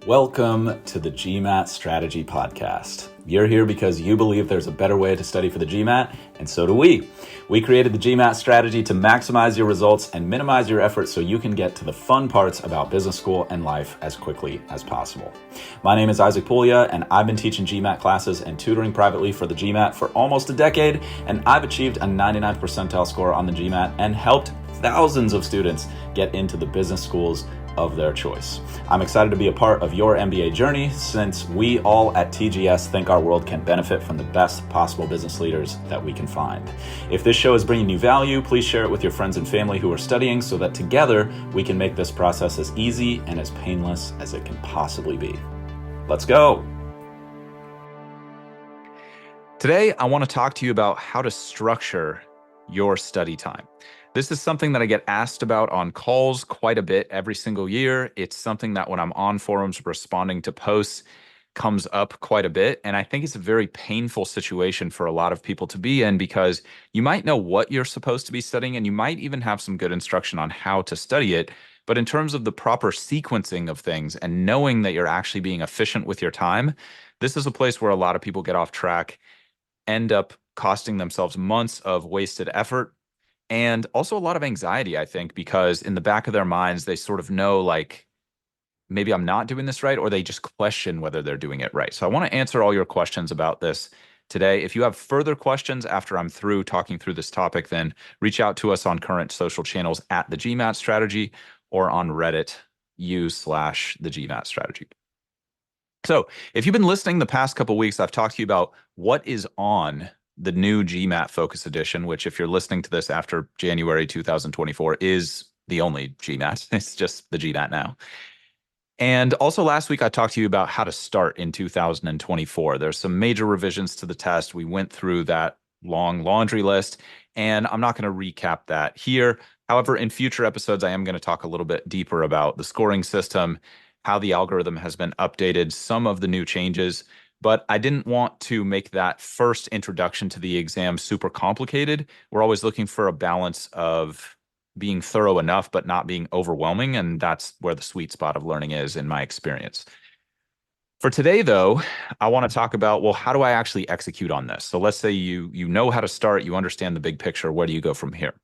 Welcome to the GMAT Strategy Podcast. You're here because you believe there's a better way to study for the GMAT, and so do we. We created the GMAT strategy to maximize your results and minimize your effort so you can get to the fun parts about business school and life as quickly as possible. My name is Isaac Puglia, and I've been teaching GMAT classes and tutoring privately for the GMAT for almost a decade, and I've achieved a 99th percentile score on the GMAT and helped thousands of students get into the business schools of their choice. I'm excited to be a part of your MBA journey since we all at TGS think our world can benefit from the best possible business leaders that we can find. If this show is bringing you value, please share it with your friends and family who are studying so that together we can make this process as easy and as painless as it can possibly be. Let's go. Today, I want to talk to you about how to structure your study time. This is something that I get asked about on calls quite a bit every single year. It's something that when I'm on forums responding to posts comes up quite a bit. And I think it's a very painful situation for a lot of people to be in because you might know what you're supposed to be studying and you might even have some good instruction on how to study it. But in terms of the proper sequencing of things and knowing that you're actually being efficient with your time, this is a place where a lot of people get off track, end up costing themselves months of wasted effort. And also a lot of anxiety, I think, because in the back of their minds, they sort of know, like, maybe I'm not doing this right, or they just question whether they're doing it right. So I want to answer all your questions about this today. If you have further questions after I'm through talking through this topic, then reach out to us on current social channels at the GMAT Strategy or on Reddit, /the GMAT Strategy. So if you've been listening the past couple of weeks, I've talked to you about what is on the new GMAT Focus Edition, which if you're listening to this after January 2024 is the only GMAT. It's just the GMAT now. And also last week, I talked to you about how to start in 2024. There's some major revisions to the test. We went through that long laundry list, and I'm not going to recap that here. However, in future episodes, I am going to talk a little bit deeper about the scoring system, how the algorithm has been updated, some of the new changes. But I didn't want to make that first introduction to the exam super complicated. We're always looking for a balance of being thorough enough, but not being overwhelming. And that's where the sweet spot of learning is in my experience. For today, though, I want to talk about, well, how do I actually execute on this? So let's say you know how to start, you understand the big picture. Where do you go from here?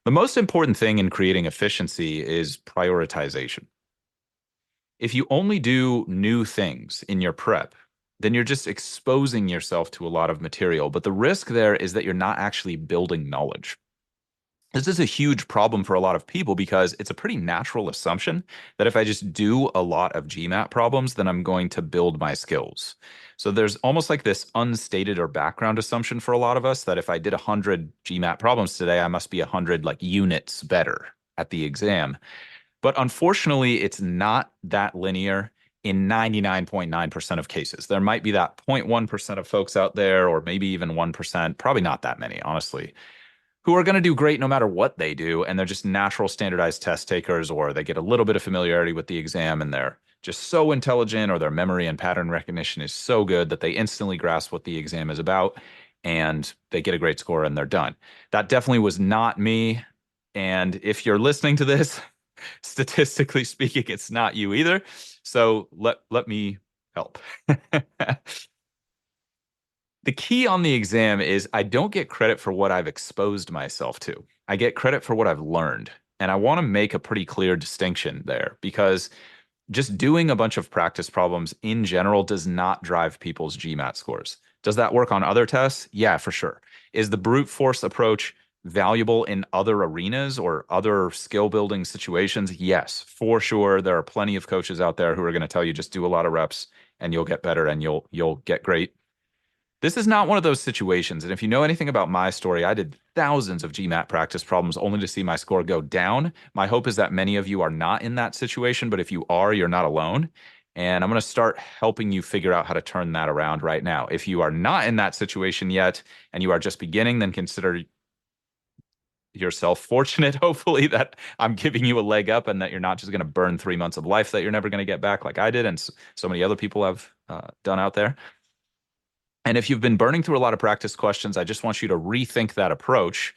The most important thing in creating efficiency is prioritization. If you only do new things in your prep, then you're just exposing yourself to a lot of material. But the risk there is that you're not actually building knowledge. This is a huge problem for a lot of people because it's a pretty natural assumption that if I just do a lot of GMAT problems, then I'm going to build my skills. So there's almost like this unstated or background assumption for a lot of us that if I did 100 GMAT problems today, I must be 100 like units better at the exam. But unfortunately, it's not that linear in 99.9% of cases. There might be that 0.1% of folks out there, or maybe even 1%, probably not that many, honestly, who are going to do great no matter what they do. And they're just natural standardized test takers, or they get a little bit of familiarity with the exam and they're just so intelligent, or their memory and pattern recognition is so good that they instantly grasp what the exam is about and they get a great score and they're done. That definitely was not me. And if you're listening to this, statistically speaking, it's not you either. So let me help. The key on the exam is I don't get credit for what I've exposed myself to. I get credit for what I've learned. And I want to make a pretty clear distinction there because just doing a bunch of practice problems in general does not drive people's GMAT scores. Does that work on other tests? Yeah, for sure. Is the brute force approach valuable in other arenas or other skill building situations? Yes, for sure. There are plenty of coaches out there who are going to tell you just do a lot of reps and you'll get better and you'll get great. This is not one of those situations. And if you know anything about my story, I did thousands of GMAT practice problems only to see my score go down. My hope is that many of you are not in that situation, but if you are, you're not alone. And I'm going to start helping you figure out how to turn that around right now. If you are not in that situation yet and you are just beginning, then consider yourself fortunate, hopefully, that I'm giving you a leg up and that you're not just going to burn 3 months of life that you're never going to get back like I did and so many other people have done out there. And if you've been burning through a lot of practice questions, I just want you to rethink that approach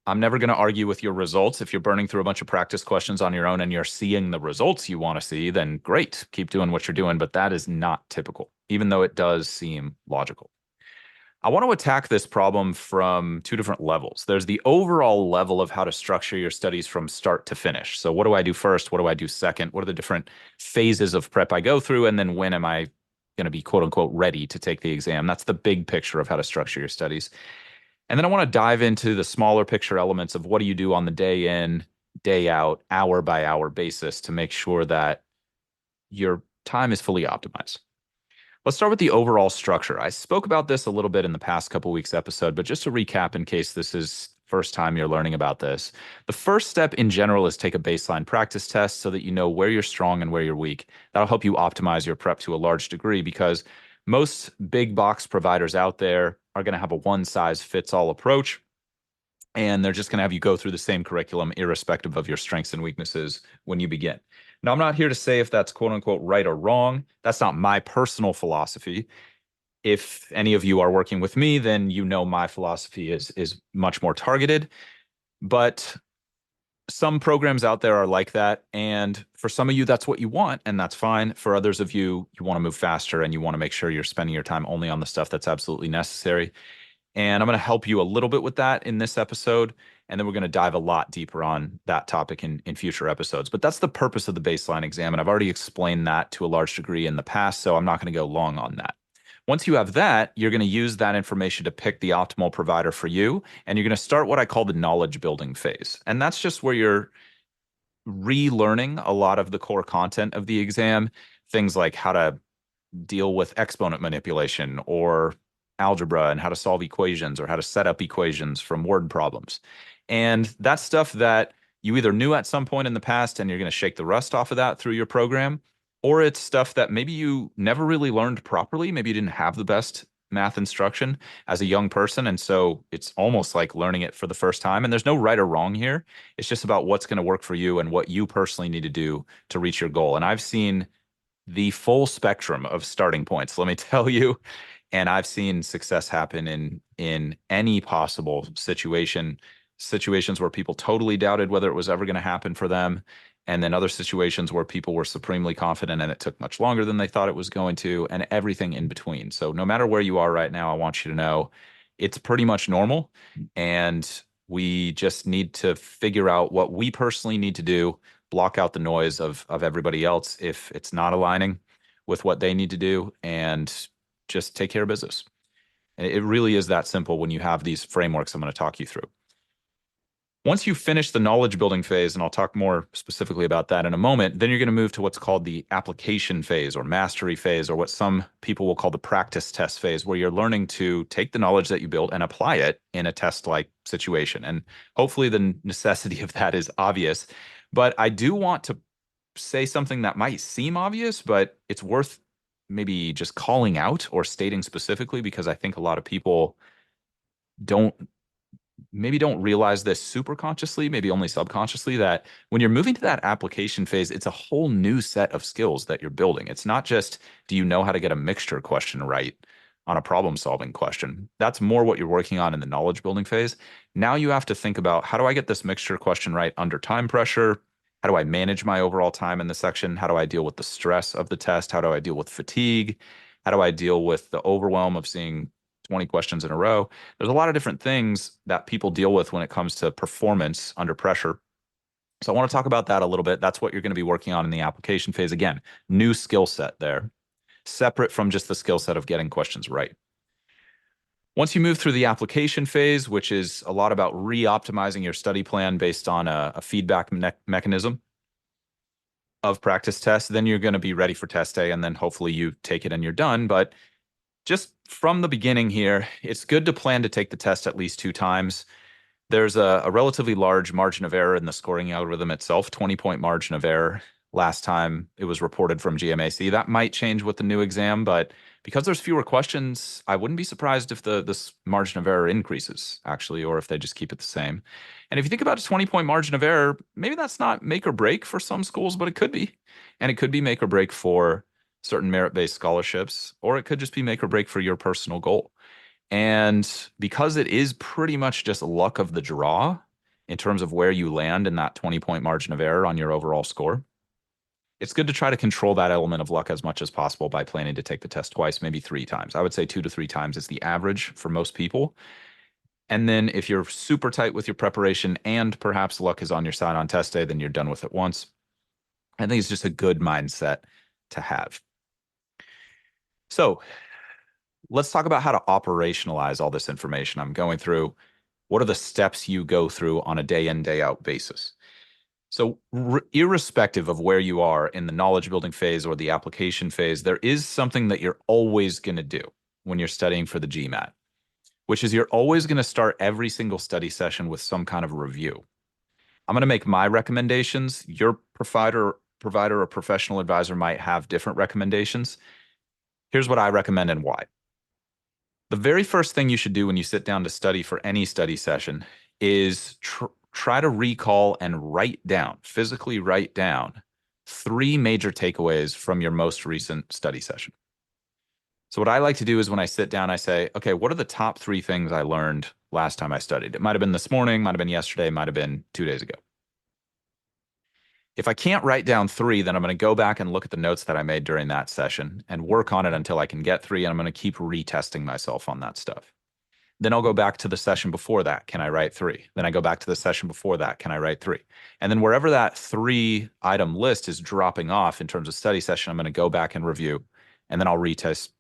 I'm never going to argue with your results. If you're burning through a bunch of practice questions on your own and you're seeing the results you want to see, then great, keep doing what you're doing. But that is not typical, even though it does seem logical. I want to attack this problem from two different levels. There's the overall level of how to structure your studies from start to finish. So, what do I do first? What do I do second? What are the different phases of prep I go through? And then when am I going to be quote unquote ready to take the exam? That's the big picture of how to structure your studies. And then I want to dive into the smaller picture elements of what do you do on the day in, day out, hour by hour basis to make sure that your time is fully optimized. Let's start with the overall structure. I spoke about this a little bit in the past couple weeks episode, but just to recap in case this is first time you're learning about this. The first step in general is take a baseline practice test so that you know where you're strong and where you're weak. That'll help you optimize your prep to a large degree because most big box providers out there are going to have a one size fits all approach, and they're just going to have you go through the same curriculum irrespective of your strengths and weaknesses when you begin. Now, I'm not here to say if that's quote unquote right or wrong. That's not my personal philosophy. If any of you are working with me, then you know my philosophy is much more targeted. But some programs out there are like that. And for some of you, that's what you want, and that's fine. For others of you, you want to move faster and you want to make sure you're spending your time only on the stuff that's absolutely necessary. And I'm going to help you a little bit with that in this episode. And then we're going to dive a lot deeper on that topic in future episodes. But that's the purpose of the baseline exam. And I've already explained that to a large degree in the past, so I'm not going to go long on that. Once you have that, you're going to use that information to pick the optimal provider for you. And you're going to start what I call the knowledge building phase. And that's just where you're relearning a lot of the core content of the exam, things like how to deal with exponent manipulation or algebra and how to solve equations or how to set up equations from word problems. And that's stuff that you either knew at some point in the past and you're going to shake the rust off of that through your program, or it's stuff that maybe you never really learned properly. Maybe you didn't have the best math instruction as a young person. And so it's almost like learning it for the first time. And there's no right or wrong here. It's just about what's going to work for you and what you personally need to do to reach your goal. And I've seen the full spectrum of starting points, let me tell you. And I've seen success happen in any possible situations where people totally doubted whether it was ever going to happen for them, and then other situations where people were supremely confident and it took much longer than they thought it was going to, and everything in between. So no matter where you are right now, I want you to know it's pretty much normal, and we just need to figure out what we personally need to do, block out the noise of everybody else if it's not aligning with what they need to do, and just take care of business. And it really is that simple when you have these frameworks I'm going to talk you through. Once you finish the knowledge building phase, and I'll talk more specifically about that in a moment, then you're going to move to what's called the application phase or mastery phase, or what some people will call the practice test phase, where you're learning to take the knowledge that you built and apply it in a test-like situation. And hopefully the necessity of that is obvious. But I do want to say something that might seem obvious, but it's worth maybe just calling out or stating specifically, because I think a lot of people don't realize this super consciously, maybe only subconsciously, that when you're moving to that application phase, it's a whole new set of skills that you're building. It's not just, do you know how to get a mixture question right on a problem solving question? That's more what you're working on in the knowledge building phase. Now you have to think about, how do I get this mixture question right under time pressure? How do I manage my overall time in the section? How do I deal with the stress of the test? How do I deal with fatigue? How do I deal with the overwhelm of seeing 20 questions in a row? There's a lot of different things that people deal with when it comes to performance under pressure. So I want to talk about that a little bit. That's what you're going to be working on in the application phase. Again, new skill set there, separate from just the skill set of getting questions right. Once you move through the application phase, which is a lot about re-optimizing your study plan based on a feedback mechanism of practice tests, then you're going to be ready for test day, and then hopefully you take it and you're done. But just from the beginning here, it's good to plan to take the test at least 2 times. There's a relatively large margin of error in the scoring algorithm itself, 20-point margin of error. Last time it was reported from GMAT. That might change with the new exam, but because there's fewer questions, I wouldn't be surprised if this margin of error increases, actually, or if they just keep it the same. And if you think about a 20-point margin of error, maybe that's not make or break for some schools, but it could be. And it could be make or break for certain merit-based scholarships, or it could just be make or break for your personal goal. And because it is pretty much just luck of the draw, in terms of where you land in that 20-point margin of error on your overall score. It's good to try to control that element of luck as much as possible by planning to take the test twice, maybe 3 times. I would say 2 to 3 times is the average for most people. And then if you're super tight with your preparation and perhaps luck is on your side on test day, then you're done with it once. I think it's just a good mindset to have. So let's talk about how to operationalize all this information I'm going through. What are the steps you go through on a day in, day out basis? So irrespective of where you are in the knowledge building phase or the application phase, there is something that you're always going to do when you're studying for the GMAT, which is you're always going to start every single study session with some kind of review. I'm going to make my recommendations. Your provider or professional advisor might have different recommendations. Here's what I recommend and why. The very first thing you should do when you sit down to study for any study session is try to recall and physically write down 3 major takeaways from your most recent study session. So what I like to do is when I sit down, I say, okay, what are the top 3 things I learned last time I studied? It might have been this morning, might have been yesterday, might have been 2 days ago. If I can't write down 3, then I'm going to go back and look at the notes that I made during that session and work on it until I can get 3, and I'm going to keep retesting myself on that stuff. Then I'll go back to the session before that. Can I write 3? Then I go back to the session before that. Can I write 3? And then wherever that 3-item list is dropping off in terms of study session, I'm going to go back and review, and then I'll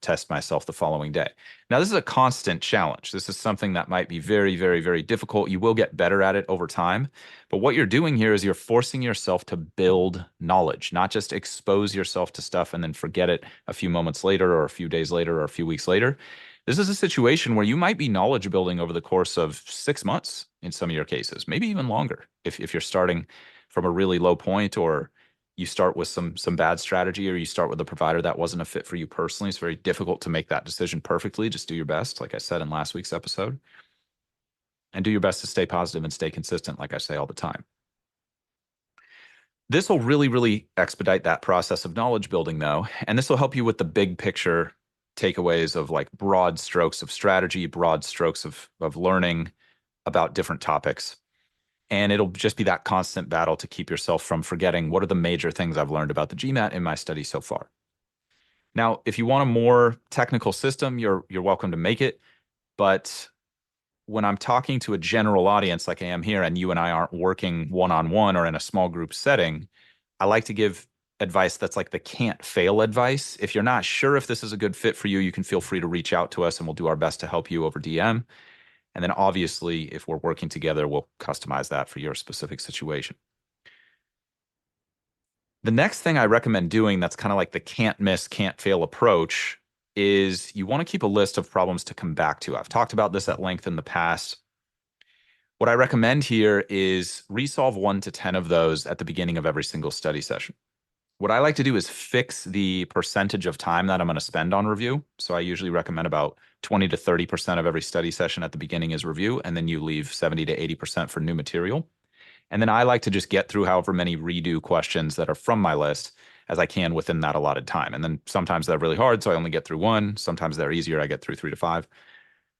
test myself the following day. Now, this is a constant challenge. This is something that might be very, very, very difficult. You will get better at it over time. But what you're doing here is you're forcing yourself to build knowledge, not just expose yourself to stuff and then forget it a few moments later or a few days later or a few weeks later. This is a situation where you might be knowledge building over the course of 6 months in some of your cases, maybe even longer if you're starting from a really low point, or you start with some bad strategy, or you start with a provider that wasn't a fit for you personally. It's very difficult to make that decision perfectly. Just do your best, like I said in last week's episode, and do your best to stay positive and stay consistent, like I say all the time. This will really, really expedite that process of knowledge building, though, and this will help you with the big picture takeaways of like broad strokes of strategy, broad strokes of learning about different topics. And it'll just be that constant battle to keep yourself from forgetting what are the major things I've learned about the GMAT in my study so far. Now, if you want a more technical system, you're welcome to make it. But when I'm talking to a general audience like I am here, and you and I aren't working one-on-one or in a small group setting, I like to give advice that's like the can't fail advice. If you're not sure if this is a good fit for you, you can feel free to reach out to us and we'll do our best to help you over DM. And then obviously, if we're working together, we'll customize that for your specific situation. The next thing I recommend doing that's kind of like the can't miss, can't fail approach is you want to keep a list of problems to come back to. I've talked about this at length in the past. What I recommend here is resolve 1 to 10 of those at the beginning of every single study session. What I like to do is fix the percentage of time that I'm going to spend on review. So I usually recommend about 20 to 30% of every study session at the beginning is review, and then you leave 70 to 80% for new material. And then I like to just get through however many redo questions that are from my list as I can within that allotted time. And then sometimes they're really hard, so I only get through 1. Sometimes they're easier, I get through 3 to 5.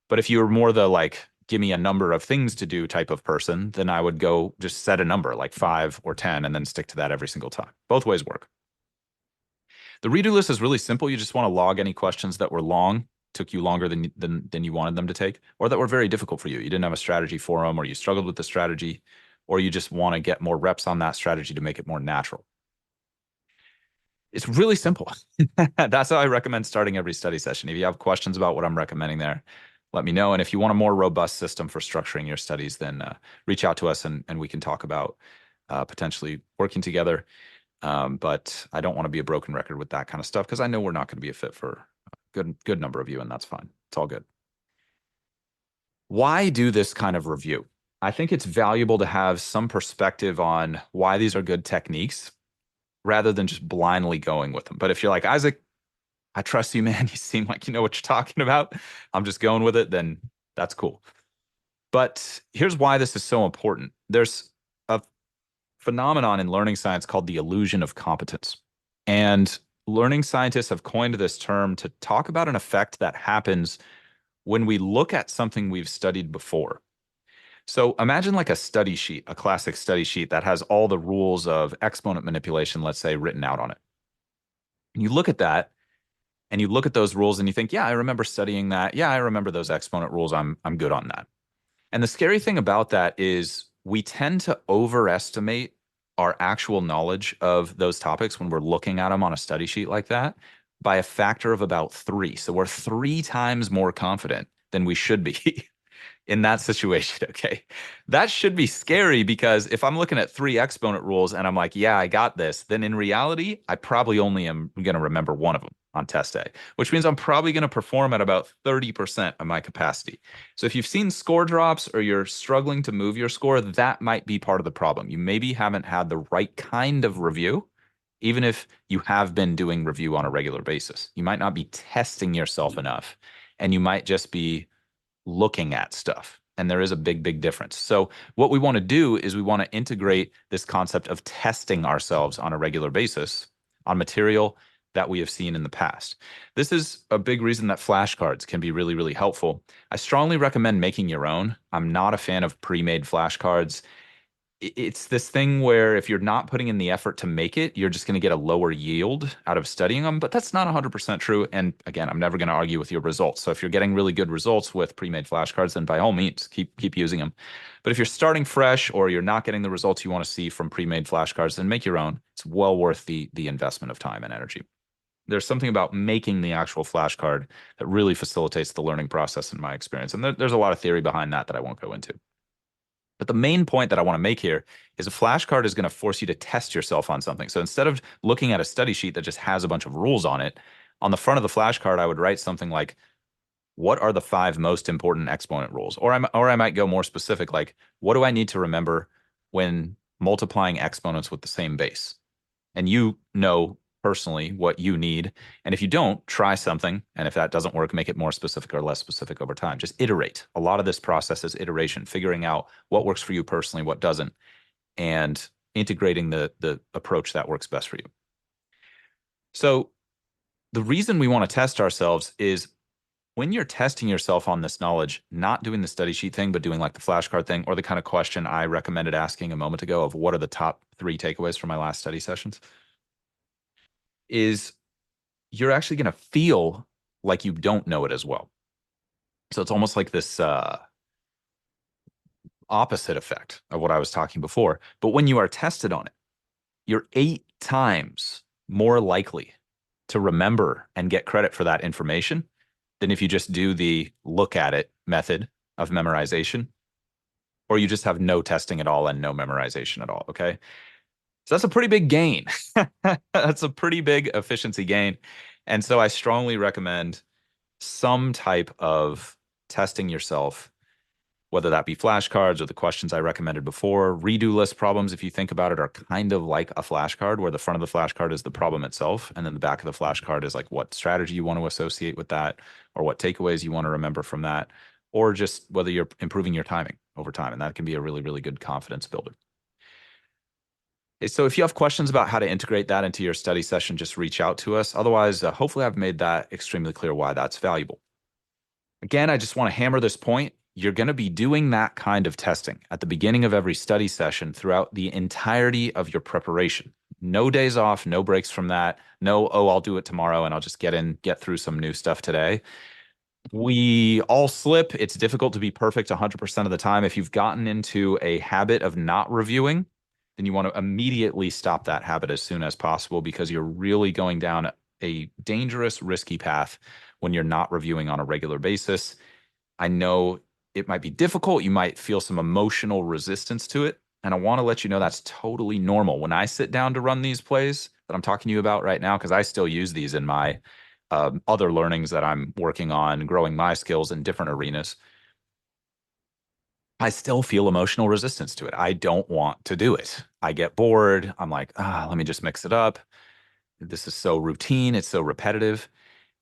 But if you're more the like, give me a number of things to do type of person, then I would go just set a number like 5 or 10 and then stick to that every single time. Both ways work. The redo list is really simple. You just want to log any questions that were long, took you longer than you wanted them to take, or that were very difficult for you. You didn't have a strategy for them, or you struggled with the strategy, or you just want to get more reps on that strategy to make it more natural. It's really simple. That's how I recommend starting every study session. If you have questions about what I'm recommending there, let me know. And if you want a more robust system for structuring your studies, then reach out to us and we can talk about potentially working together. But I don't want to be a broken record with that kind of stuff because I know we're not going to be a fit for a good number of you, and that's fine. It's all good. Why do this kind of review? I think it's valuable to have some perspective on why these are good techniques rather than just blindly going with them. But if you're like, Isaac, I trust you, man, you seem like you know what you're talking about, I'm just going with it, then that's cool. But here's why this is so important. There's a phenomenon in learning science called the illusion of competence. And learning scientists have coined this term to talk about an effect that happens when we look at something we've studied before. So imagine like a study sheet, a classic study sheet that has all the rules of exponent manipulation, let's say, written out on it. And you look at that and you look at those rules and you think, yeah, I remember studying that. Yeah, I remember those exponent rules. I'm good on that. And the scary thing about that is we tend to overestimate our actual knowledge of those topics when we're looking at them on a study sheet like that by a factor of about three. So we're three times more confident than we should be in that situation. Okay. That should be scary because if I'm looking at three exponent rules and I'm like, yeah, I got this, then in reality, I probably only am going to remember one of them on test day, which means I'm probably going to perform at about 30% of my capacity. So if you've seen score drops or you're struggling to move your score, that might be part of the problem. You maybe haven't had the right kind of review. Even if you have been doing review on a regular basis, you might not be testing yourself enough, and you might just be looking at stuff. And there is a big, big difference. So, what we want to do is we want to integrate this concept of testing ourselves on a regular basis on material that we have seen in the past. This is a big reason that flashcards can be really, really helpful. I strongly recommend making your own. I'm not a fan of pre made flashcards. It's this thing where if you're not putting in the effort to make it, you're just going to get a lower yield out of studying them. But that's not 100% true. And again, I'm never going to argue with your results. So if you're getting really good results with pre-made flashcards, then by all means, keep using them. But if you're starting fresh or you're not getting the results you want to see from pre-made flashcards, then make your own. It's well worth the investment of time and energy. There's something about making the actual flashcard that really facilitates the learning process in my experience. And there's a lot of theory behind that I won't go into. But the main point that I want to make here is a flashcard is going to force you to test yourself on something. So instead of looking at a study sheet that just has a bunch of rules on it, on the front of the flashcard, I would write something like, what are the five most important exponent rules? Or I might go more specific, like, what do I need to remember when multiplying exponents with the same base? And you know personally what you need. And if you don't, try something. And if that doesn't work, make it more specific or less specific over time. Just iterate. A lot of this process is iteration, figuring out what works for you personally, what doesn't, and integrating the approach that works best for you. So the reason we want to test ourselves is when you're testing yourself on this knowledge, not doing the study sheet thing, but doing like the flashcard thing, or the kind of question I recommended asking a moment ago of what are the top three takeaways from my last study sessions, is you're actually going to feel like you don't know it as well. So it's almost like this opposite effect of what I was talking before. But when you are tested on it, you're 8 times more likely to remember and get credit for that information than if you just do the look at it method of memorization, or you just have no testing at all and no memorization at all. Okay. So that's a pretty big gain. That's a pretty big efficiency gain. And so I strongly recommend some type of testing yourself, whether that be flashcards or the questions I recommended before. Redo list problems, if you think about it, are kind of like a flashcard where the front of the flashcard is the problem itself. And then the back of the flashcard is like what strategy you want to associate with that, or what takeaways you want to remember from that, or just whether you're improving your timing over time. And that can be a really, really good confidence builder. So if you have questions about how to integrate that into your study session, just reach out to us. Otherwise, hopefully I've made that extremely clear why that's valuable. Again, I just want to hammer this point. You're going to be doing that kind of testing at the beginning of every study session throughout the entirety of your preparation. No days off, no breaks from that. No, oh, I'll do it tomorrow and I'll just get through some new stuff today. We all slip. It's difficult to be perfect 100% of the time. If you've gotten into a habit of not reviewing, then you want to immediately stop that habit as soon as possible because you're really going down a dangerous, risky path when you're not reviewing on a regular basis. I know it might be difficult. You might feel some emotional resistance to it. And I want to let you know that's totally normal. When I sit down to run these plays that I'm talking to you about right now, because I still use these in my other learnings that I'm working on, growing my skills in different arenas, I still feel emotional resistance to it. I don't want to do it. I get bored. I'm like, let me just mix it up. This is so routine. It's so repetitive.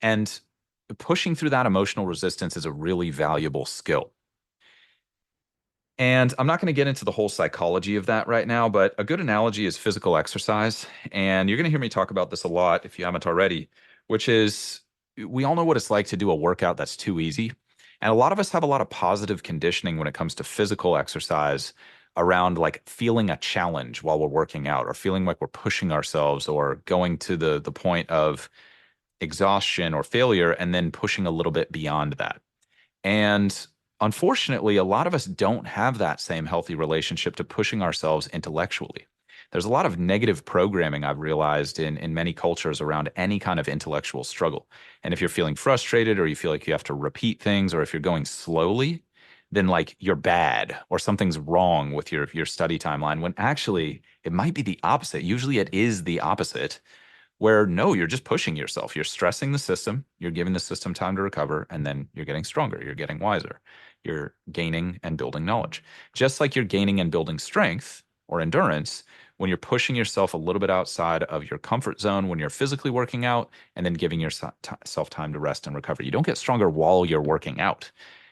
And pushing through that emotional resistance is a really valuable skill. And I'm not going to get into the whole psychology of that right now, but a good analogy is physical exercise. And you're going to hear me talk about this a lot if you haven't already, which is we all know what it's like to do a workout that's too easy. And a lot of us have a lot of positive conditioning when it comes to physical exercise around like feeling a challenge while we're working out or feeling like we're pushing ourselves or going to the point of exhaustion or failure and then pushing a little bit beyond that. And unfortunately, a lot of us don't have that same healthy relationship to pushing ourselves intellectually. There's a lot of negative programming I've realized in many cultures around any kind of intellectual struggle. And if you're feeling frustrated or you feel like you have to repeat things or if you're going slowly, then like you're bad or something's wrong with your study timeline when actually it might be the opposite. Usually it is the opposite where no, you're just pushing yourself. You're stressing the system, you're giving the system time to recover, and then you're getting stronger, you're getting wiser, you're gaining and building knowledge. Just like you're gaining and building strength or endurance when you're pushing yourself a little bit outside of your comfort zone when you're physically working out and then giving yourself time to rest and recover. You don't get stronger while you're working out.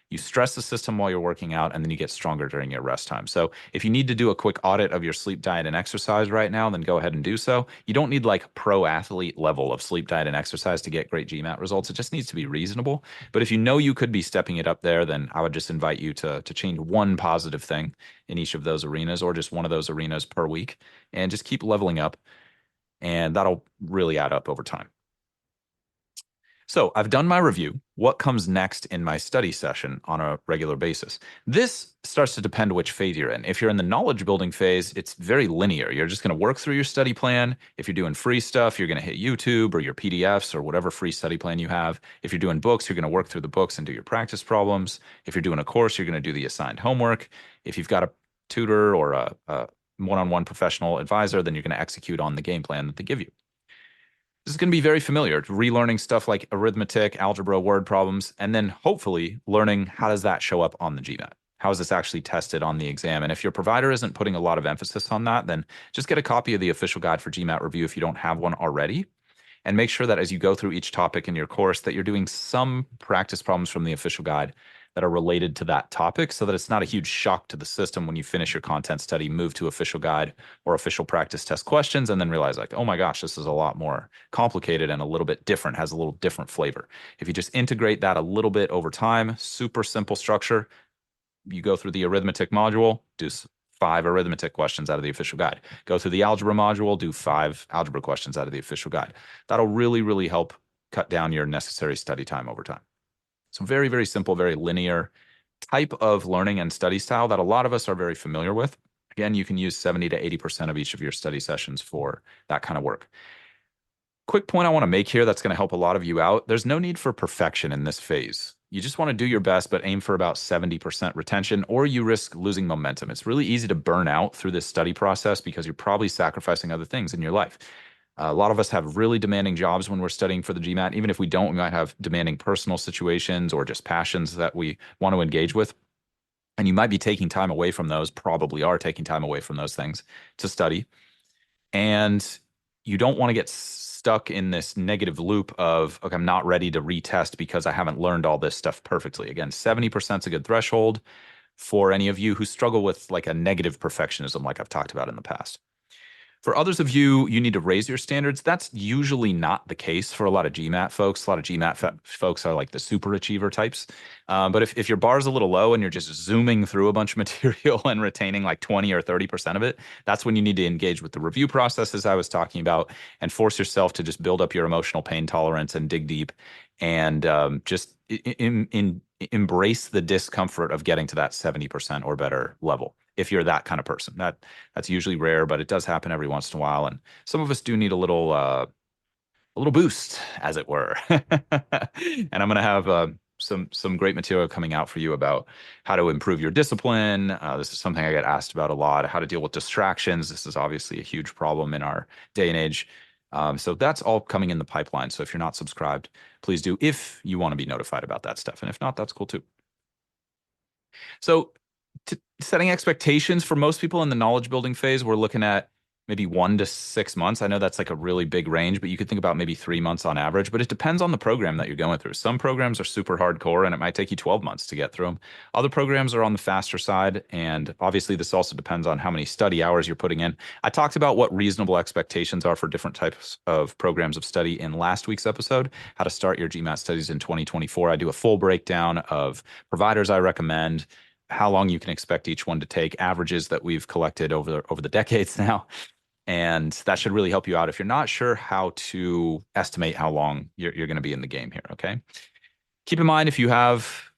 You stress the system while you're working out, and then you get stronger during your rest time. So, if you need to do a quick audit of your sleep, diet, and exercise right now, then go ahead and do so. You don't need like pro athlete level of sleep, diet, and exercise to get great GMAT results. It just needs to be reasonable. But if you know you could be stepping it up there, then I would just invite you to change one positive thing in each of those arenas, or just one of those arenas per week, and just keep leveling up. And that'll really add up over time. So I've done my review. What comes next in my study session on a regular basis? This starts to depend which phase you're in. If you're in the knowledge building phase, it's very linear. You're just going to work through your study plan. If you're doing free stuff, you're going to hit YouTube or your PDFs or whatever free study plan you have. If you're doing books, you're going to work through the books and do your practice problems. If you're doing a course, you're going to do the assigned homework. If you've got a tutor or a one-on-one professional advisor, then you're going to execute on the game plan that they give you. This is going to be very familiar, relearning stuff like arithmetic, algebra, word problems, and then hopefully learning how does that show up on the GMAT? How is this actually tested on the exam? And if your provider isn't putting a lot of emphasis on that, then just get a copy of the official guide for GMAT review if you don't have one already. And make sure that as you go through each topic in your course, that you're doing some practice problems from the official guide that are related to that topic so that it's not a huge shock to the system when you finish your content study, move to official guide or official practice test questions, and then realize like, oh my gosh, this is a lot more complicated and a little bit different, has a little different flavor. If you just integrate that a little bit over time, super simple structure, you go through the arithmetic module, do 5 arithmetic questions out of the official guide. Go through the algebra module, do 5 algebra questions out of the official guide. That'll really, really help cut down your necessary study time over time. So very, very simple, very linear type of learning and study style that a lot of us are very familiar with. Again, you can use 70 to 80% of each of your study sessions for that kind of work. Quick point I want to make here that's going to help a lot of you out. There's no need for perfection in this phase. You just want to do your best, but aim for about 70% retention, or you risk losing momentum. It's really easy to burn out through this study process because you're probably sacrificing other things in your life. A lot of us have really demanding jobs when we're studying for the GMAT. Even if we don't, we might have demanding personal situations or just passions that we want to engage with. And you might be taking time away from those, probably are taking time away from those things to study. And you don't want to get stuck in this negative loop of, okay, I'm not ready to retest because I haven't learned all this stuff perfectly. Again, 70% is a good threshold for any of you who struggle with like a negative perfectionism, like I've talked about in the past. For others of you, you need to raise your standards. That's usually not the case for a lot of GMAT folks. A lot of GMAT folks are like the super achiever types. But if your bar is a little low and you're just zooming through a bunch of material and retaining like 20 or 30% of it, that's when you need to engage with the review processes I was talking about and force yourself to just build up your emotional pain tolerance and dig deep and just embrace the discomfort of getting to that 70% or better level. If you're that kind of person, that's usually rare, but it does happen every once in a while. And some of us do need a little boost, as it were. And I'm going to have some great material coming out for you about how to improve your discipline. This is something I get asked about a lot. How to deal with distractions. This is obviously a huge problem in our day and age. So that's all coming in the pipeline. So if you're not subscribed, please do if you want to be notified about that stuff. And if not, that's cool too. So setting expectations for most people in the knowledge building phase, we're looking at maybe 1 to 6 months. I know that's like a really big range, but you could think about maybe 3 months on average. But it depends on the program that you're going through. Some programs are super hardcore and it might take you 12 months to get through them. Other programs are on the faster side. And obviously, this also depends on how many study hours you're putting in. I talked about what reasonable expectations are for different types of programs of study in last week's episode, how to start your GMAT studies in 2024. I do a full breakdown of providers I recommend, how long you can expect each one to take, averages that we've collected over the decades now. And that should really help you out if you're not sure how to estimate how long you're going to be in the game here. Okay. Keep in mind, if you have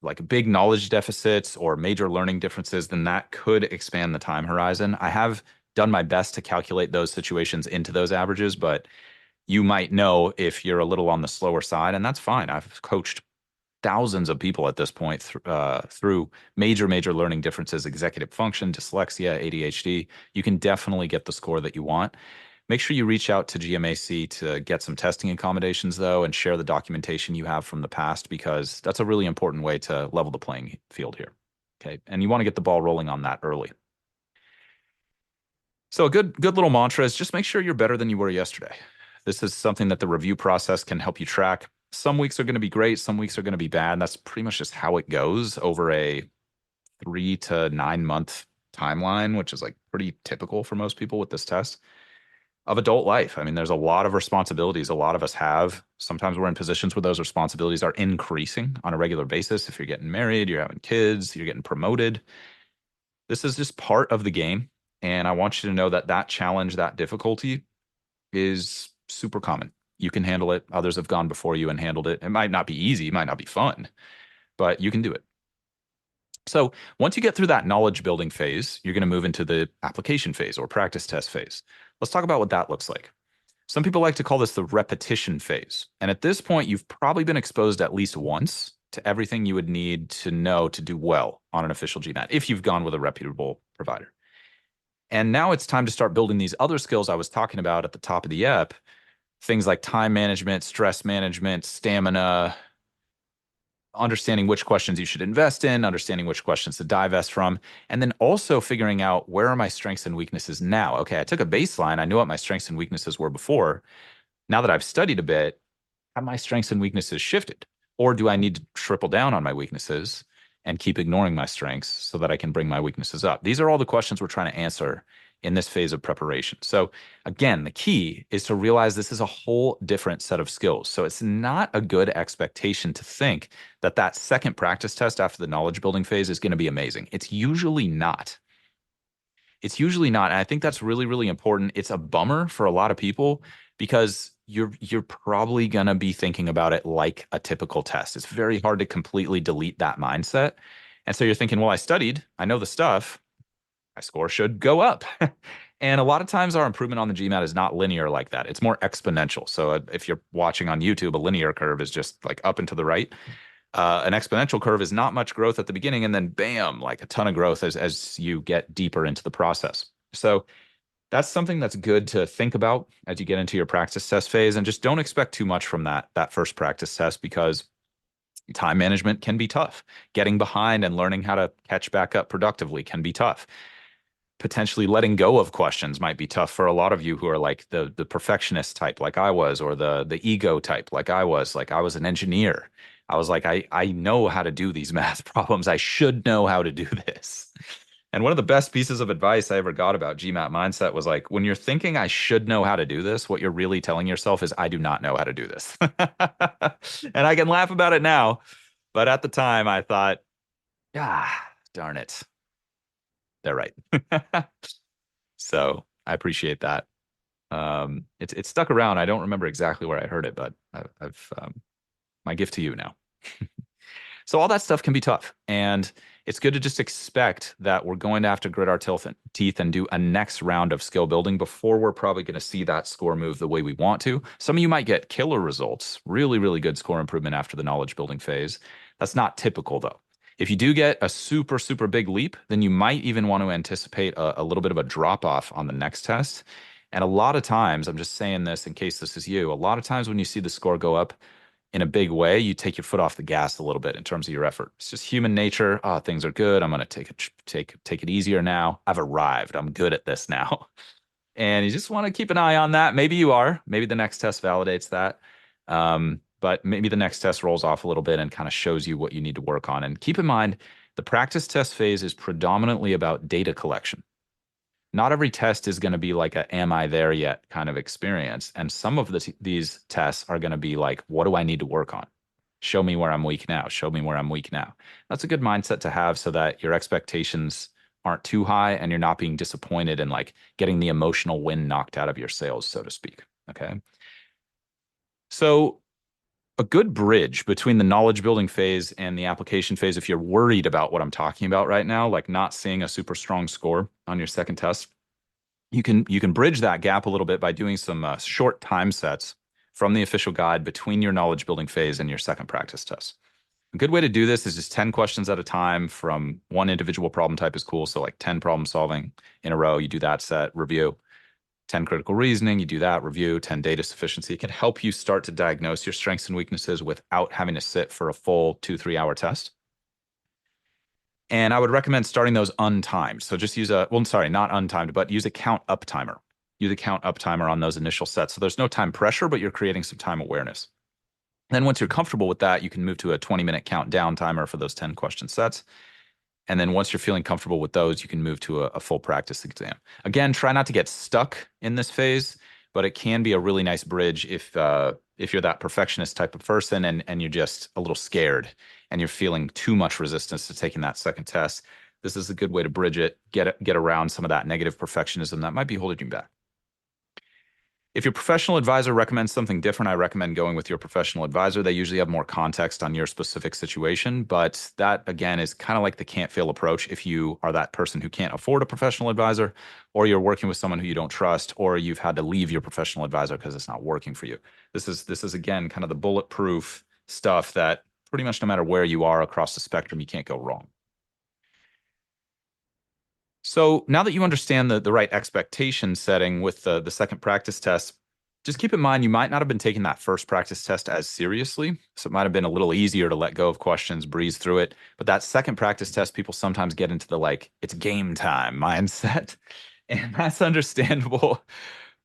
like big knowledge deficits or major learning differences, then that could expand the time horizon. I have done my best to calculate those situations into those averages, but you might know if you're a little on the slower side, and that's fine. I've coached thousands of people at this point through major learning differences, executive function, dyslexia, ADHD. You can definitely get the score that you want. Make sure you reach out to GMAC to get some testing accommodations, though, and share the documentation you have from the past, because that's a really important way to level the playing field here. Okay. And you want to get the ball rolling on that early. So a good little mantra is just make sure you're better than you were yesterday. This is something that the review process can help you track. Some weeks are going to be great, some weeks are going to be bad. That's pretty much just how it goes over a 3 to 9 month timeline, which is like pretty typical for most people with this test of adult life. I mean, there's a lot of responsibilities a lot of us have. Sometimes we're in positions where those responsibilities are increasing on a regular basis. If you're getting married, you're having kids, you're getting promoted. This is just part of the game. And I want you to know that that challenge, that difficulty is super common. You can handle it. Others have gone before you and handled it. It might not be easy, it might not be fun, but you can do it. So once you get through that knowledge building phase, you're going to move into the application phase or practice test phase. Let's talk about what that looks like. Some people like to call this the repetition phase. And at this point, you've probably been exposed at least once to everything you would need to know to do well on an official GMAT if you've gone with a reputable provider. And now it's time to start building these other skills I was talking about at the top of the EP, things like time management, stress management, stamina, understanding which questions you should invest in, understanding which questions to divest from, and then also figuring out where are my strengths and weaknesses now. Okay, I took a baseline. I knew what my strengths and weaknesses were before. Now that I've studied a bit, have my strengths and weaknesses shifted? Or do I need to triple down on my weaknesses and keep ignoring my strengths so that I can bring my weaknesses up? These are all the questions we're trying to answer in this phase of preparation. So again, the key is to realize this is a whole different set of skills. So it's not a good expectation to think that that second practice test after the knowledge building phase is going to be amazing. It's usually not. It's usually not. And I think that's really important. It's a bummer for a lot of people because you're probably going to be thinking about it like a typical test. It's very hard to completely delete that mindset. And so you're thinking, well, I studied, I know the stuff, my score should go up. And a lot of times our improvement on the GMAT is not linear like that. It's more exponential. So if you're watching on YouTube, a linear curve is just like up and to the right. An exponential curve is not much growth at the beginning, and then bam, like a ton of growth as you get deeper into the process. So that's something that's good to think about as you get into your practice test phase, and just don't expect too much from that first practice test, because time management can be tough. Getting behind and learning how to catch back up productively can be tough. Potentially letting go of questions might be tough for a lot of you who are like the perfectionist type like I was, or the ego type like I was. Like I was an engineer. I was like, I know how to do these math problems. I should know how to do this. And one of the best pieces of advice I ever got about GMAT mindset was like, when you're thinking I should know how to do this, what you're really telling yourself is I do not know how to do this. And I can laugh about it now, but at the time I thought, ah, darn it. They're right. So I appreciate that. It's stuck around. I don't remember exactly where I heard it, but I've my gift to you now. So all that stuff can be tough, and it's good to just expect that we're going to have to grit our teeth and do a next round of skill building before we're probably going to see that score move the way we want to. Some of you might get killer results, really good score improvement after the knowledge building phase. That's not typical though. If you do get a super big leap, then you might even want to anticipate a little bit of a drop off on the next test. And a lot of times, I'm just saying this in case this is you, a lot of times when you see the score go up in a big way, you take your foot off the gas a little bit in terms of your effort. It's just human nature. Oh, things are good. I'm going to take it easier now. I've arrived. I'm good at this now. And you just want to keep an eye on that. Maybe you are. Maybe the next test validates that. But maybe the next test rolls off a little bit and kind of shows you what you need to work on. And keep in mind, the practice test phase is predominantly about data collection. Not every test is going to be like a am I there yet kind of experience. And some of these tests are going to be like, what do I need to work on? Show me where I'm weak now. Show me where I'm weak now. That's a good mindset to have so that your expectations aren't too high and you're not being disappointed and like getting the emotional wind knocked out of your sails, so to speak. Okay. So a good bridge between the knowledge building phase and the application phase, if you're worried about what I'm talking about right now, like not seeing a super strong score on your second test, you can bridge that gap a little bit by doing some short time sets from the official guide between your knowledge building phase and your second practice test. A good way to do this is just 10 questions at a time from one individual problem type is cool. So like 10 problem solving in a row, you do that set, review. 10 critical reasoning, you do that, review. 10 data sufficiency. It can help you start to diagnose your strengths and weaknesses without having to sit for a full 2-3 hour test. And I would recommend starting those untimed. So just use well, sorry, not untimed, but use a count up timer. Use a count up timer on those initial sets. So there's no time pressure, but you're creating some time awareness. Then once you're comfortable with that, you can move to a 20-minute countdown timer for those 10 question sets. And then once you're feeling comfortable with those, you can move to a full practice exam. Again, try not to get stuck in this phase, but it can be a really nice bridge if you're that perfectionist type of person and you're just a little scared and you're feeling too much resistance to taking that second test. This is a good way to bridge it, get around some of that negative perfectionism that might be holding you back. If your professional advisor recommends something different, I recommend going with your professional advisor. They usually have more context on your specific situation, but that again is kind of like the can't fail approach. If you are that person who can't afford a professional advisor, or you're working with someone who you don't trust, or you've had to leave your professional advisor because it's not working for you. This is again kind of the bulletproof stuff that pretty much no matter where you are across the spectrum, you can't go wrong. So now that you understand the right expectation setting with the second practice test, just keep in mind you might not have been taking that first practice test as seriously. So it might have been a little easier to let go of questions, breeze through it. But that second practice test, people sometimes get into the like, it's game time mindset. And that's understandable.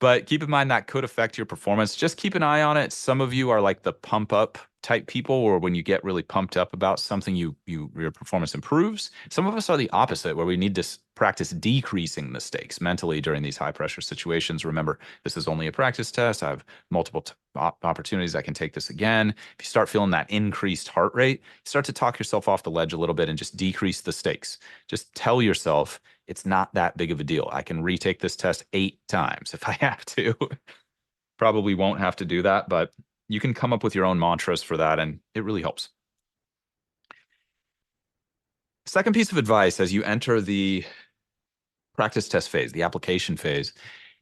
But keep in mind that could affect your performance. Just keep an eye on it. Some of you are like the pump up type people, or when you get really pumped up about something, your performance improves. Some of us are the opposite, where we need to practice decreasing the stakes mentally during these high pressure situations. Remember, this is only a practice test. I have multiple opportunities. I can take this again. If you start feeling that increased heart rate, start to talk yourself off the ledge a little bit and just decrease the stakes. Just tell yourself it's not that big of a deal. I can retake this test 8 times if I have to. Probably won't have to do that, but you can come up with your own mantras for that, and it really helps. Second piece of advice as you enter the practice test phase, the application phase,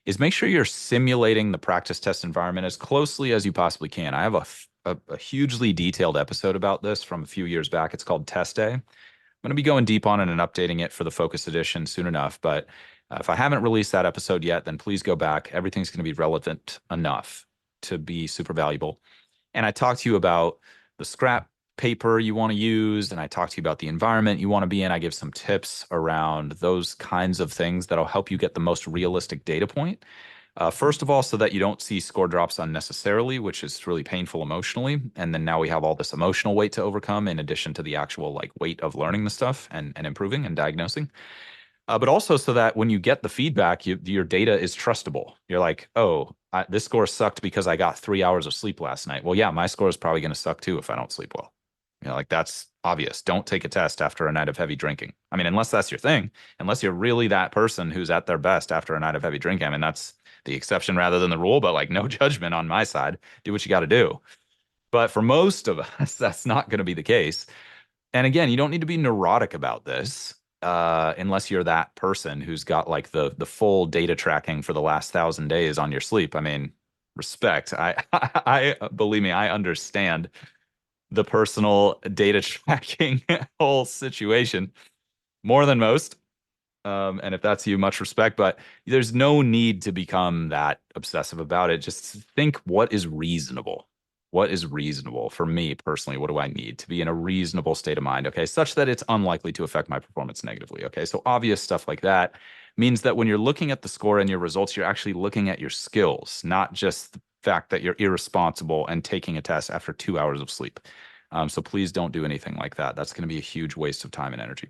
is make sure you're simulating the practice test environment as closely as you possibly can. I have a hugely detailed episode about this from a few years back. It's called Test Day. I'm going to be going deep on it and updating it for the Focus Edition soon enough. But if I haven't released that episode yet, then please go back. Everything's going to be relevant enough to be super valuable. And I talked to you about the scrap paper you want to use, and I talked to you about the environment you want to be in. I give some tips around those kinds of things that'll help you get the most realistic data point. First of all, so that you don't see score drops unnecessarily, which is really painful emotionally. And then now we have all this emotional weight to overcome in addition to the actual like weight of learning the stuff and improving and diagnosing. But also so that when you get the feedback, your data is trustable. You're like, oh, this score sucked because I got 3 hours of sleep last night. Well, yeah, my score is probably going to suck too if I don't sleep well. Like that's obvious. Don't take a test after a night of heavy drinking. I mean, unless that's your thing, unless you're really that person who's at their best after a night of heavy drinking. I mean, that's the exception rather than the rule, but like no judgment on my side. Do what you got to do. But for most of us, that's not going to be the case. And again, you don't need to be neurotic about this unless you're that person who's got like the full data tracking for the last 1,000 days on your sleep. I mean, respect. I believe me, I understand the personal data tracking whole situation more than most. And if that's you, much respect, but there's no need to become that obsessive about it. Just think what is reasonable. What is reasonable for me personally? What do I need to be in a reasonable state of mind? Okay, such that it's unlikely to affect my performance negatively. Okay, so obvious stuff like that. means that when you're looking at the score and your results, you're actually looking at your skills, not just the fact that you're irresponsible and taking a test after 2 hours of sleep. So please don't do anything like that. That's going to be a huge waste of time and energy.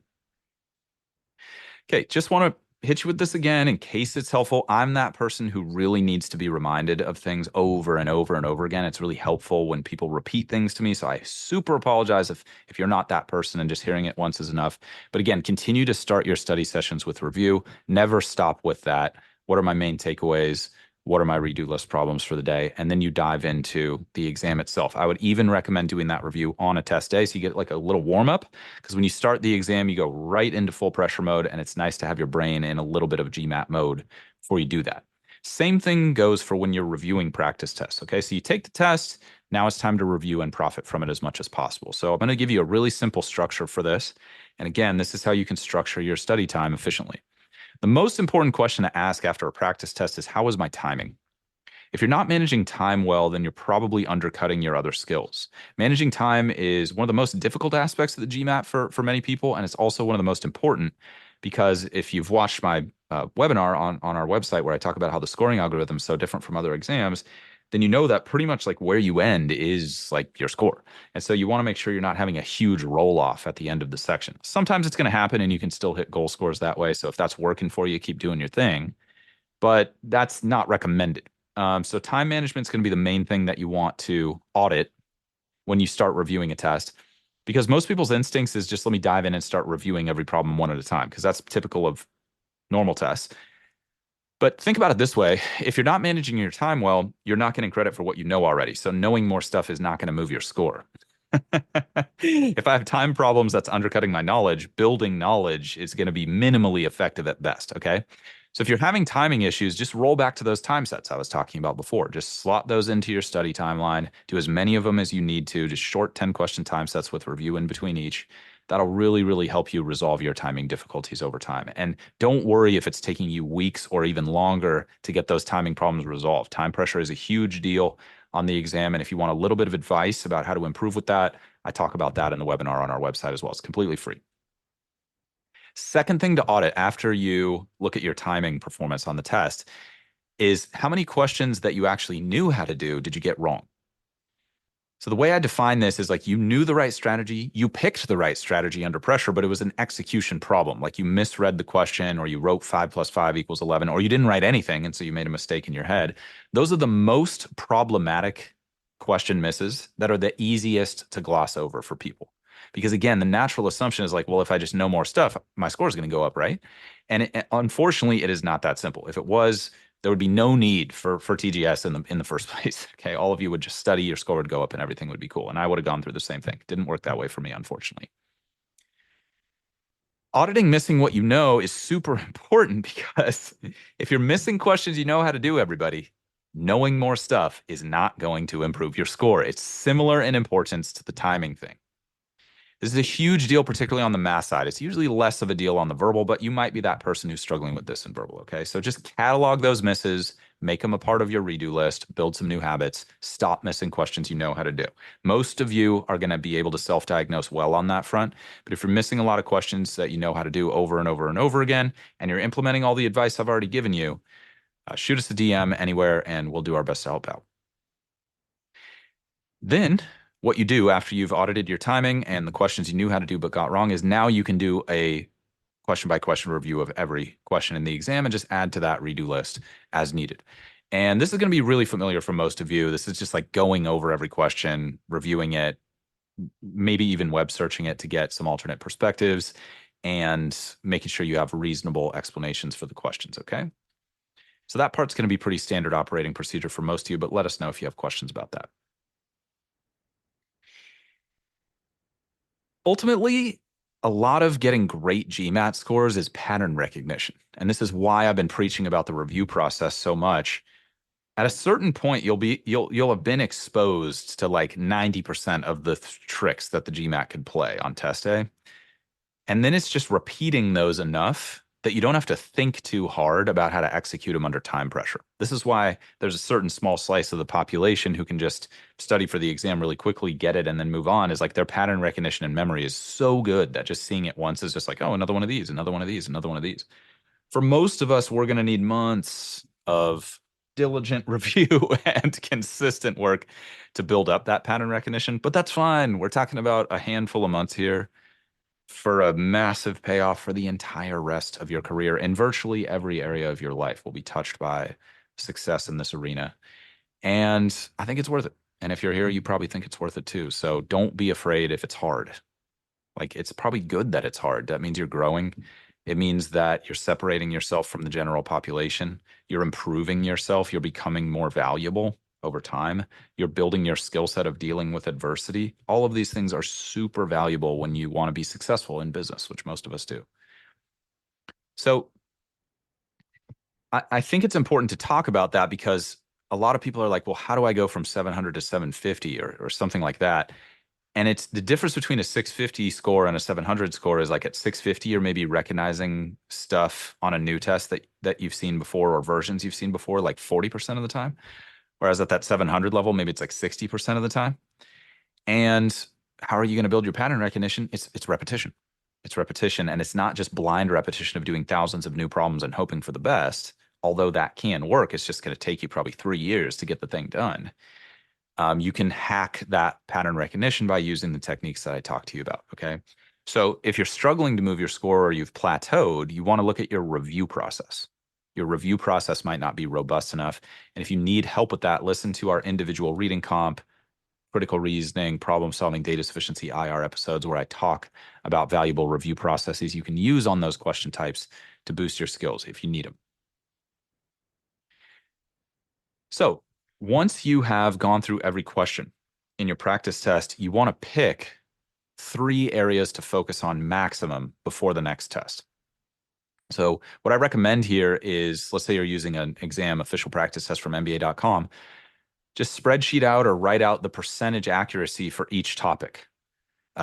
Okay, just want to hit you with this again in case it's helpful. I'm that person who really needs to be reminded of things over and over and over again. It's really helpful when people repeat things to me. So I super apologize if you're not that person and just hearing it once is enough. But again, continue to start your study sessions with review. Never stop with that. What are my main takeaways? What are my redo list problems for the day? And then you dive into the exam itself. I would even recommend doing that review on a test day so you get like a little warm up, because when you start the exam, you go right into full pressure mode, and it's nice to have your brain in a little bit of GMAT mode before you do that. Same thing goes for when you're reviewing practice tests. Okay, so you take the test, now it's time to review and profit from it as much as possible. So I'm going to give you a really simple structure for this. And again, this is how you can structure your study time efficiently. The most important question to ask after a practice test is, how was my timing? If you're not managing time well, then you're probably undercutting your other skills. Managing time is one of the most difficult aspects of the GMAT for many people, and it's also one of the most important, because if you've watched my webinar on our website where I talk about how the scoring algorithm is so different from other exams, then you know that pretty much like where you end is like your score. And so you want to make sure you're not having a huge roll off at the end of the section. Sometimes it's going to happen and you can still hit goal scores that way. So if that's working for you, keep doing your thing, but that's not recommended. So time management is going to be the main thing that you want to audit when you start reviewing a test, because most people's instincts is just let me dive in and start reviewing every problem one at a time, because that's typical of normal tests. But think about it this way. If you're not managing your time well, you're not getting credit for what you know already. So knowing more stuff is not going to move your score. If I have time problems that's undercutting my knowledge, building knowledge is going to be minimally effective at best. Okay. So if you're having timing issues, just roll back to those time sets I was talking about before. Just slot those into your study timeline. Do as many of them as you need to. Just short 10-question time sets with review in between each. That'll really, really help you resolve your timing difficulties over time. And don't worry if it's taking you weeks or even longer to get those timing problems resolved. Time pressure is a huge deal on the exam. And if you want a little bit of advice about how to improve with that, I talk about that in the webinar on our website as well. It's completely free. Second thing to audit after you look at your timing performance on the test is how many questions that you actually knew how to do did you get wrong? So the way I define this is like you knew the right strategy, you picked the right strategy under pressure, but it was an execution problem. Like you misread the question, or you wrote 5 + 5 = 11, or you didn't write anything, and so you made a mistake in your head. Those are the most problematic question misses that are the easiest to gloss over for people. Because again, the natural assumption is like, well, if I just know more stuff, my score is going to go up, right? And unfortunately, it is not that simple. If it was, there would be no need for TGS in the first place. Okay, all of you would just study, your score would go up, and everything would be cool. And I would have gone through the same thing. Didn't work that way for me, unfortunately. Auditing missing what you know is super important, because if you're missing questions you know how to do, everybody, knowing more stuff is not going to improve your score. It's similar in importance to the timing thing. This is a huge deal, particularly on the math side. It's usually less of a deal on the verbal, but you might be that person who's struggling with this in verbal. Okay. So just catalog those misses, make them a part of your redo list, build some new habits, stop missing questions you know how to do. Most of you are going to be able to self-diagnose well on that front. But if you're missing a lot of questions that you know how to do over and over and over again, and you're implementing all the advice I've already given you, shoot us a DM anywhere and we'll do our best to help out. Then what you do after you've audited your timing and the questions you knew how to do but got wrong is now you can do a question by question review of every question in the exam and just add to that redo list as needed. And this is going to be really familiar for most of you. This is just like going over every question, reviewing it, maybe even web searching it to get some alternate perspectives, and making sure you have reasonable explanations for the questions. Okay. So that part's going to be pretty standard operating procedure for most of you, but let us know if you have questions about that. Ultimately, a lot of getting great GMAT scores is pattern recognition. And this is why I've been preaching about the review process so much. At a certain point, you'll have been exposed to like 90% of the tricks that the GMAT could play on test day. And then it's just repeating those enough that you don't have to think too hard about how to execute them under time pressure. This is why there's a certain small slice of the population who can just study for the exam really quickly, get it, and then move on. Is like their pattern recognition and memory is so good that just seeing it once is just like, oh, another one of these, another one of these, another one of these. For most of us, we're going to need months of diligent review and consistent work to build up that pattern recognition, but that's fine. We're talking about a handful of months here for a massive payoff for the entire rest of your career, and virtually every area of your life will be touched by success in this arena. And I think it's worth it. And if you're here, you probably think it's worth it too. So don't be afraid if it's hard. Like, it's probably good that it's hard. That means you're growing. It means that you're separating yourself from the general population. You're improving yourself. You're becoming more valuable over time. You're building your skill set of dealing with adversity. All of these things are super valuable when you want to be successful in business, which most of us do. So I think it's important to talk about that because a lot of people are like, well, how do I go from 700 to 750 or something like that? And it's the difference between a 650 score and a 700 score is like at 650, you're maybe recognizing stuff on a new test that you've seen before or versions you've seen before, like 40% of the time. Whereas at that 700 level, maybe it's like 60% of the time. And how are you going to build your pattern recognition? It's repetition. It's repetition. And it's not just blind repetition of doing thousands of new problems and hoping for the best, although that can work. It's just going to take you probably 3 years to get the thing done. You can hack that pattern recognition by using the techniques that I talked to you about. Okay. So if you're struggling to move your score or you've plateaued, you want to look at your review process. Your review process might not be robust enough. And if you need help with that, listen to our individual reading comp, critical reasoning, problem solving, data sufficiency IR episodes where I talk about valuable review processes you can use on those question types to boost your skills if you need them. So once you have gone through every question in your practice test, you want to pick 3 areas to focus on maximum before the next test. So what I recommend here is, let's say you're using an exam official practice test from MBA.com, just spreadsheet out or write out the percentage accuracy for each topic.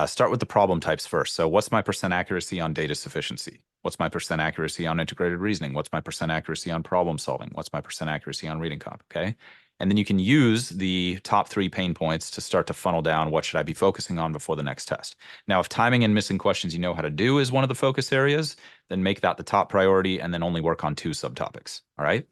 Start with the problem types first. So what's my percent accuracy on data sufficiency? What's my percent accuracy on integrated reasoning? What's my percent accuracy on problem solving? What's my percent accuracy on reading comp? Okay. And then you can use the top 3 pain points to start to funnel down what should I be focusing on before the next test. Now, if timing and missing questions you know how to do is one of the focus areas, then make that the top priority and then only work on 2 subtopics. All right.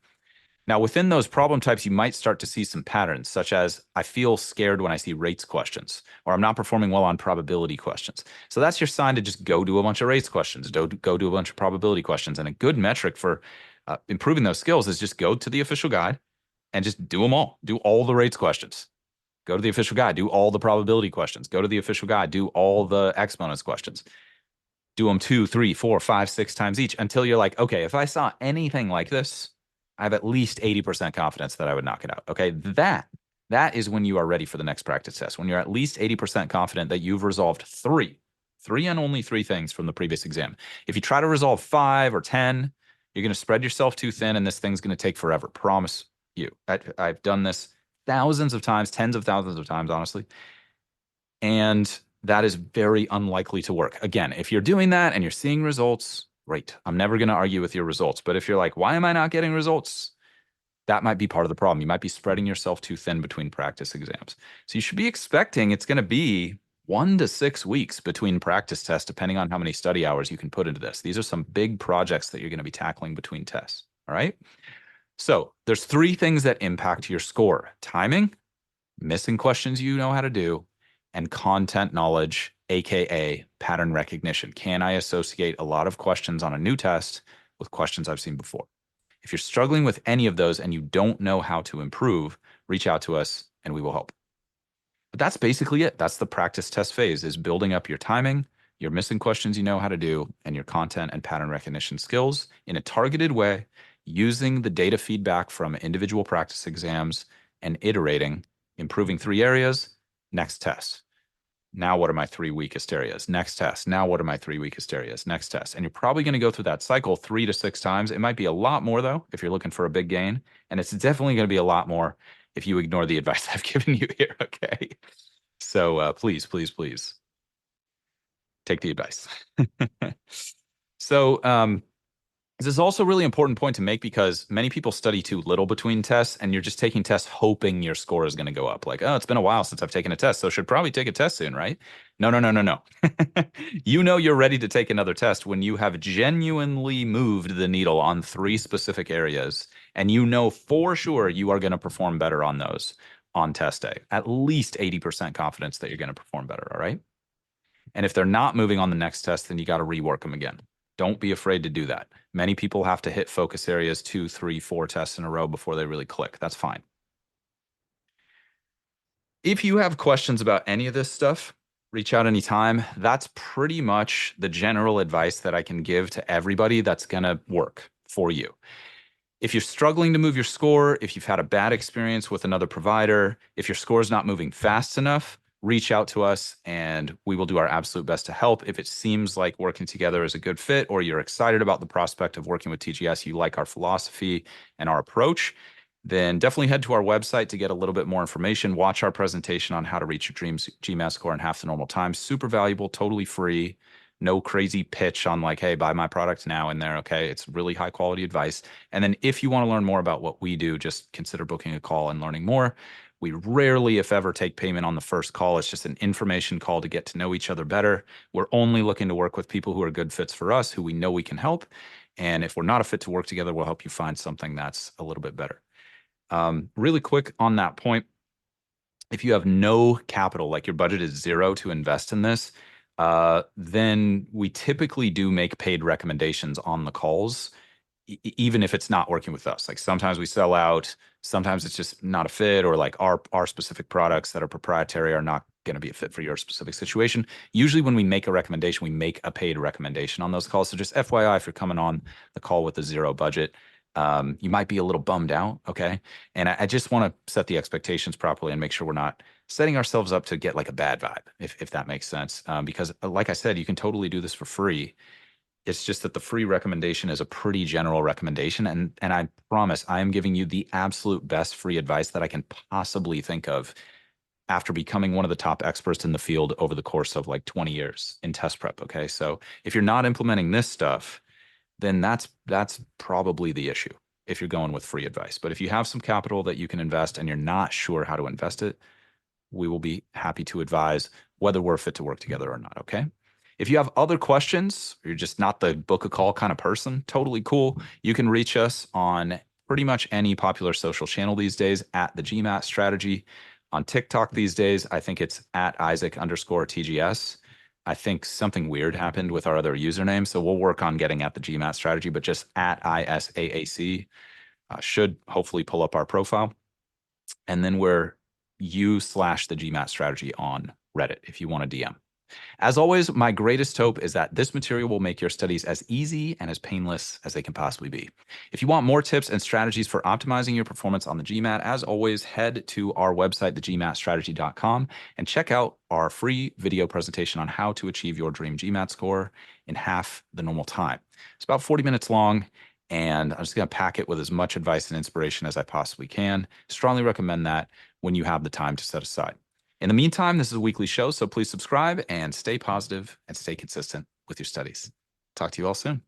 Now, within those problem types, you might start to see some patterns, such as I feel scared when I see rates questions, or I'm not performing well on probability questions. So that's your sign to just go do a bunch of rates questions, go do a bunch of probability questions. And a good metric for improving those skills is just go to the official guide and just do them all. Do all the rates questions. Go to the official guide, do all the probability questions. Go to the official guide, do all the exponents questions. Do them 2, 3, 4, 5, 6 times each until you're like, okay, if I saw anything like this, I have at least 80% confidence that I would knock it out. Okay. That is when you are ready for the next practice test. When you're at least 80% confident that you've resolved three and only 3 things from the previous exam. If you try to resolve 5 or 10, you're going to spread yourself too thin and this thing's going to take forever. Promise you. I've done this thousands of times, tens of thousands of times, honestly. And that is very unlikely to work. Again, if you're doing that and you're seeing results, great. I'm never going to argue with your results. But if you're like, why am I not getting results? That might be part of the problem. You might be spreading yourself too thin between practice exams. So you should be expecting it's going to be 1 to 6 weeks between practice tests, depending on how many study hours you can put into this. These are some big projects that you're going to be tackling between tests. All right. So there's 3 things that impact your score: timing, missing questions you know how to do, and content knowledge, AKA pattern recognition. Can I associate a lot of questions on a new test with questions I've seen before? If you're struggling with any of those and you don't know how to improve, reach out to us and we will help. But that's basically it. That's the practice test phase, is building up your timing, your missing questions you know how to do, and your content and pattern recognition skills in a targeted way, using the data feedback from individual practice exams and iterating, improving 3 areas, next test. Now, what are my 3 weakest areas? Next test. Now, what are my 3 weakest areas? Next test. And you're probably going to go through that cycle 3 to 6 times. It might be a lot more, though, if you're looking for a big gain. And it's definitely going to be a lot more if you ignore the advice I've given you here. Okay. So please, please, please take the advice. So This is also a really important point to make because many people study too little between tests, and you're just taking tests hoping your score is going to go up. Like, oh, it's been a while since I've taken a test, so I should probably take a test soon, right? No, no, no, no, no. You know you're ready to take another test when you have genuinely moved the needle on three specific areas, and you know for sure you are going to perform better on those on test day. At least 80% confidence that you're going to perform better, all right? And if they're not moving on the next test, then you got to rework them again. Don't be afraid to do that. Many people have to hit focus areas 2, 3, 4 tests in a row before they really click. That's fine. If you have questions about any of this stuff, reach out anytime. That's pretty much the general advice that I can give to everybody that's going to work for you. If you're struggling to move your score, if you've had a bad experience with another provider, if your score is not moving fast enough, reach out to us and we will do our absolute best to help. If it seems like working together is a good fit, or you're excited about the prospect of working with TGS, you like our philosophy and our approach, then definitely head to our website to get a little bit more information. Watch our presentation on how to reach your dreams GMAT score in half the normal time. Super valuable, totally free. No crazy pitch on like, hey, buy my product now in there. Okay. It's really high quality advice. And then if you want to learn more about what we do, just consider booking a call and learning more. We rarely, if ever, take payment on the first call. It's just an information call to get to know each other better. We're only looking to work with people who are good fits for us, who we know we can help. And if we're not a fit to work together, we'll help you find something that's a little bit better. Really quick on that point, if you have no capital, like your budget is zero to invest in this, then we typically do make paid recommendations on the calls, even if it's not working with us. Like sometimes we sell out, sometimes it's just not a fit, or like our specific products that are proprietary are not going to be a fit for your specific situation. Usually when we make a recommendation, we make a paid recommendation on those calls. So just FYI, if you're coming on the call with a zero budget, you might be a little bummed out, okay? And I just want to set the expectations properly and make sure we're not setting ourselves up to get like a bad vibe, if that makes sense. Because like I said, you can totally do this for free. It's just that the free recommendation is a pretty general recommendation. And I promise I am giving you the absolute best free advice that I can possibly think of after becoming one of the top experts in the field over the course of like 20 years in test prep, okay? So if you're not implementing this stuff, then that's probably the issue if you're going with free advice. But if you have some capital that you can invest and you're not sure how to invest it, we will be happy to advise whether we're fit to work together or not, okay? If you have other questions, or you're just not the book a call kind of person, totally cool. You can reach us on pretty much any popular social channel these days at the GMAT strategy. On TikTok these days, I think it's at Isaac_TGS. I think something weird happened with our other username, so we'll work on getting at the GMAT strategy, but just at ISAAC should hopefully pull up our profile. And then we're u/the GMAT strategy on Reddit if you want to DM. As always, my greatest hope is that this material will make your studies as easy and as painless as they can possibly be. If you want more tips and strategies for optimizing your performance on the GMAT, as always, head to our website, thegmatstrategy.com, and check out our free video presentation on how to achieve your dream GMAT score in half the normal time. It's about 40 minutes long, and I'm just going to pack it with as much advice and inspiration as I possibly can. Strongly recommend that when you have the time to set aside. In the meantime, this is a weekly show, so please subscribe and stay positive and stay consistent with your studies. Talk to you all soon.